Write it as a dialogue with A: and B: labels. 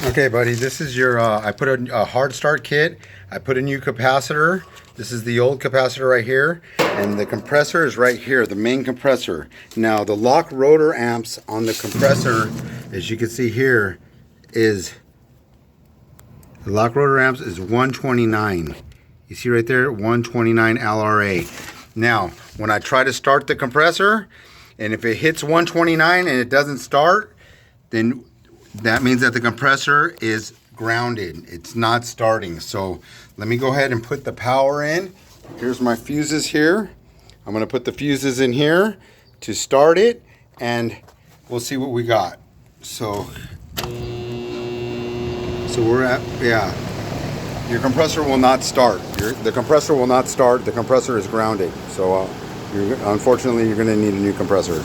A: Okay, buddy, this is your, I put a hard start kit. I put a new capacitor. This is the old capacitor right here. And the compressor is right here, the main compressor. Now, the lock rotor amps on the compressor, as you can see here, is, the lock rotor amps is 129. You see right there, 129 LRA. Now, when I try to start the compressor, and if it hits 129 and it doesn't start, then that means that the compressor is grounded. It's not starting. So let me go ahead and put the power in. Here's my fuses here. I'm going to put the fuses in here to start it, and we'll see what we got. So we're at, yeah. Your compressor will not start. The compressor will not start. The compressor is grounded. So unfortunately, you're going to need a new compressor.